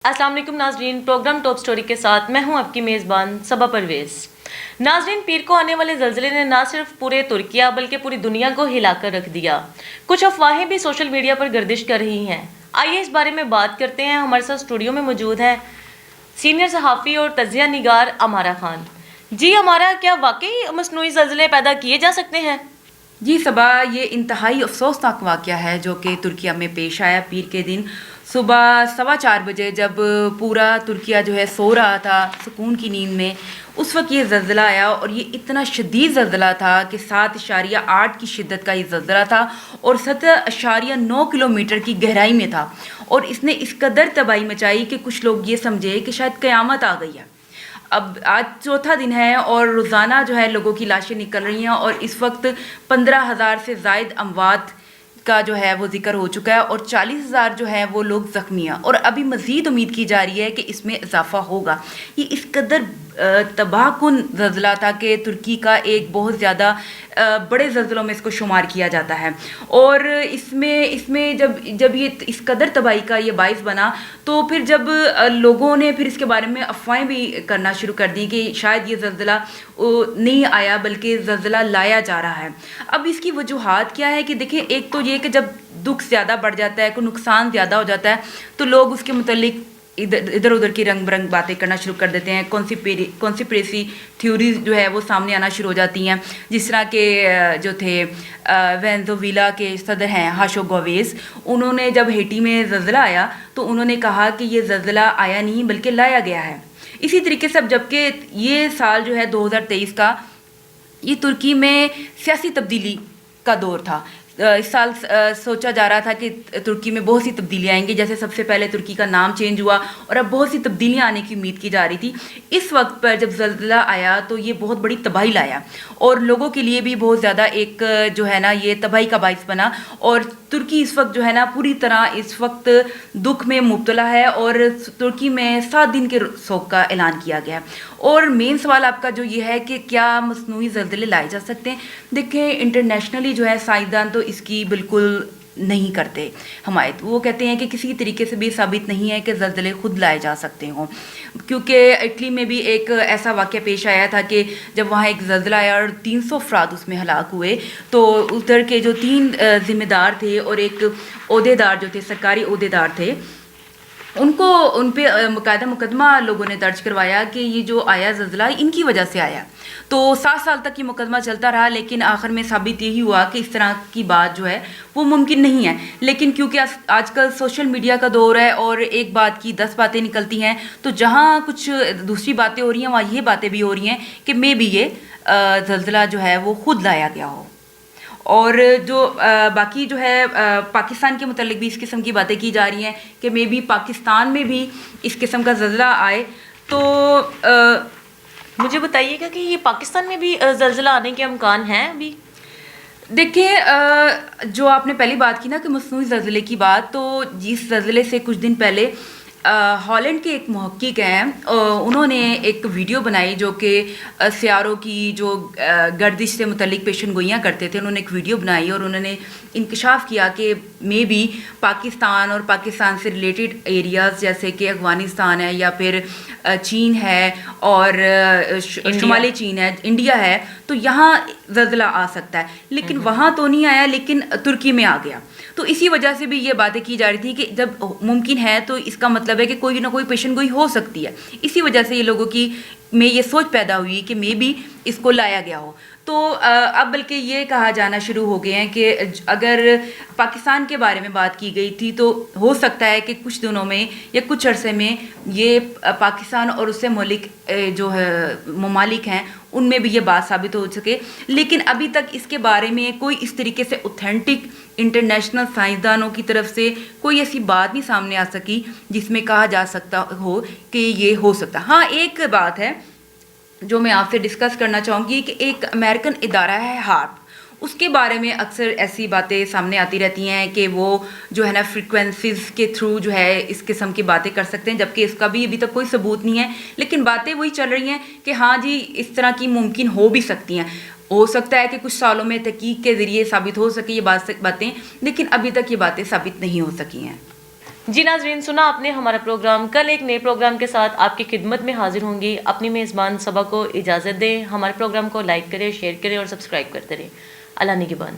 अस्सलाम वालेकुम नाजरीन, प्रोग्राम टॉप स्टोरी के साथ मैं हूं आपकी मेज़बान सबा परवेज़। नाजरीन, पीर को आने वाले ज़लज़ले ने ना सिर्फ पूरे तुर्किया बल्कि पूरी दुनिया को हिलाकर रख दिया। कुछ अफवाहें भी सोशल मीडिया पर गर्दिश कर रही हैं। आइए इस बारे में बात करते हैं। हमारे साथ स्टूडियो में मौजूद है सीनियर सहाफ़ी और तजिया निगार अमारा खान। जी अमारा, क्या वाकई मसनूई ज़लज़ले पैदा किए जा सकते हैं? जी सबा, ये इंतहाई अफसोसनाक वाक़या है जो कि तुर्किया में पेश आया पीर के दिन सुबह 4:15 बजे, जब पूरा तुर्किया जो है सो रहा था सुकून की नींद में। उस वक्त ये ज़लज़ला आया और ये इतना शदीद ज़लज़ला था कि 7.8 की शिद्दत का ये ज़लज़ला था और 7.9 किलोमीटर की गहराई में था। और इसने इस कदर तबाही मचाई कि कुछ लोग ये समझे कि शायद क़यामत आ गई है। अब आज चौथा दिन है और रोज़ाना जो है लोगों की लाशें निकल रही हैं और इस वक्त 15,000 से ज़ायद अमवात का जो है वो जिक्र हो चुका है और 40,000 जो है वो लोग ज़ख्मी हैं और अभी मज़ीद उम्मीद की जा रही है कि इसमें इजाफा होगा। ये इस कदर तबाहकुन ज़लज़ला था कि तुर्की का एक बहुत ज़्यादा बड़े ज़लज़लों में इसको शुमार किया जाता है। और इसमें जब ये इस कदर तबाही का ये बाइस बना, तो फिर जब लोगों ने फिर इसके बारे में अफवाहें भी करना शुरू कर दी कि शायद ये ज़लज़ला नहीं आया बल्कि ज़लज़ला लाया जा रहा है। अब इसकी वजूहात क्या है कि देखें, एक तो ये कि जब दुख ज़्यादा बढ़ जाता है, कोई नुकसान ज़्यादा हो जाता है, तो लोग उसके मुतल्लिक इधर उधर की रंग बरंग बातें करना शुरू कर देते हैं। कॉन्स्पिरेसी थ्योरीज जो है वो सामने आना शुरू हो जाती हैं। जिस तरह के जो थे वेनेज़ुएला के सदर हैं हाशो गवेस, उन्होंने जब हेटी में ज़लज़ला आया तो उन्होंने कहा कि ये ज़लज़ला आया नहीं बल्कि लाया गया है। इसी तरीके से अब जबकि ये साल जो है 2023 का, ये तुर्की में सियासी तब्दीली का दौर था। इस साल सोचा जा रहा था कि तुर्की में बहुत सी तब्दीलियाँ आएंगी। जैसे सबसे पहले तुर्की का नाम चेंज हुआ और अब बहुत सी तब्दीलियाँ आने की उम्मीद की जा रही थी। इस वक्त पर जब ज़लज़ला आया तो ये बहुत बड़ी तबाही लाया और लोगों के लिए भी बहुत ज़्यादा एक जो है ना ये तबाही का बाइस बना। और तुर्की इस वक्त जो है ना पूरी तरह इस वक्त दुख में मुब्तला है और तुर्की में 7 दिन के सोग का ऐलान किया गया। और मेन सवाल आपका जो ये है कि क्या मसनूई ज़लज़ले लाए जा सकते हैं। देखें, इंटरनेशनली जो है साइंसदान तो इसकी बिल्कुल नहीं करते हमायत। वो कहते हैं कि किसी तरीके से भी साबित नहीं है कि ज़लज़ले खुद लाए जा सकते हों, क्योंकि इटली में भी एक ऐसा वाक़या पेश आया था कि जब वहाँ एक ज़लज़ला आया और 300 अफराद उसमें हलाक हुए, तो उधर के जो 3 ज़िम्मेदार थे और एक ओहदेदार जो थे, सरकारी ओहदेदार थे, उन पे मुकायदा मुकदमा लोगों ने दर्ज करवाया कि ये जो आया ज़लज़ला इनकी वजह से आया। तो 7 साल तक ये मुकदमा चलता रहा, लेकिन आखिर में साबित यही हुआ कि इस तरह की बात जो है वो मुमकिन नहीं है। लेकिन क्योंकि आजकल सोशल मीडिया का दौर है और एक बात की 10 बातें निकलती हैं, तो जहाँ कुछ दूसरी बातें हो रही हैं वहाँ ये बातें भी हो रही हैं कि मे बी ये ज़लज़ला जो है वो खुद लाया गया हो। और जो बाकी जो है पाकिस्तान के मुतालिक भी इस किस्म की बातें की जा रही हैं कि मे बी पाकिस्तान में भी इस किस्म का ज़लज़ला आए। तो मुझे बताइएगा कि ये पाकिस्तान में भी ज़लज़ला आने के इम्कान हैं अभी? देखिए, जो आपने पहली बात की ना कि मसनूई ज़लज़ले की बात, तो जिस ज़लज़ले से कुछ दिन पहले हॉलैंड के एक मुहक्किक हैं, उन्होंने एक वीडियो बनाई जो कि सियारों की जो गर्दिश से मुतल्लिक पेशन गोइयाँ करते थे। उन्होंने एक वीडियो बनाई और उन्होंने इंकशाफ किया कि मे बी पाकिस्तान और पाकिस्तान से रिलेटेड एरियाज़ जैसे कि अफ़गानिस्तान है या फिर चीन है और शुमाली चीन है, इंडिया है, तो यहाँ ज़लज़ला आ सकता है। लेकिन वहाँ तो नहीं आया, लेकिन तुर्की में आ गया। तो इसी वजह से भी ये बातें की जा रही थी कि जब मुमकिन है तो इसका मतलब है कि कोई ना कोई पेशन गोई हो सकती है। इसी वजह से ये लोगों की में ये सोच पैदा हुई कि मे बी इसको लाया गया हो। तो अब बल्कि ये कहा जाना शुरू हो गए हैं कि अगर पाकिस्तान के बारे में बात की गई थी तो हो सकता है कि कुछ दिनों में या कुछ अरसे में ये पाकिस्तान और उससे मौलिक जो है ममालिक हैं उनमें भी ये बात साबित हो सके। लेकिन अभी तक इसके बारे में कोई इस तरीके से ऑथेंटिक इंटरनेशनल साइंसदानों की तरफ से कोई ऐसी बात नहीं सामने आ सकी जिसमें कहा जा सकता हो कि ये हो सकता। हाँ, एक बात है जो मैं आपसे डिस्कस करना चाहूँगी कि एक अमेरिकन इदारा है हार्प, उसके बारे में अक्सर ऐसी बातें सामने आती रहती हैं कि वो जो है ना फ्रीक्वेंसीज़ के थ्रू जो है इस किस्म की बातें कर सकते हैं, जबकि इसका भी अभी तक कोई सबूत नहीं है। लेकिन बातें वही चल रही हैं कि हाँ जी, इस तरह की मुमकिन हो भी सकती हैं। हो सकता है कि कुछ सालों में तहकीक के ज़रिए साबित हो सके ये बातें, लेकिन अभी तक ये बातें साबित नहीं हो सकी हैं। جی ناظرین، سنا آپ نے ہمارا پروگرام. کل ایک نئے پروگرام کے ساتھ آپ کی خدمت میں حاضر ہوں گی. اپنی میزبان صبا کو اجازت دیں. ہمارے پروگرام کو لائک کریں، شیئر کریں اور سبسکرائب کرتے رہیں. اللہ نگہبان.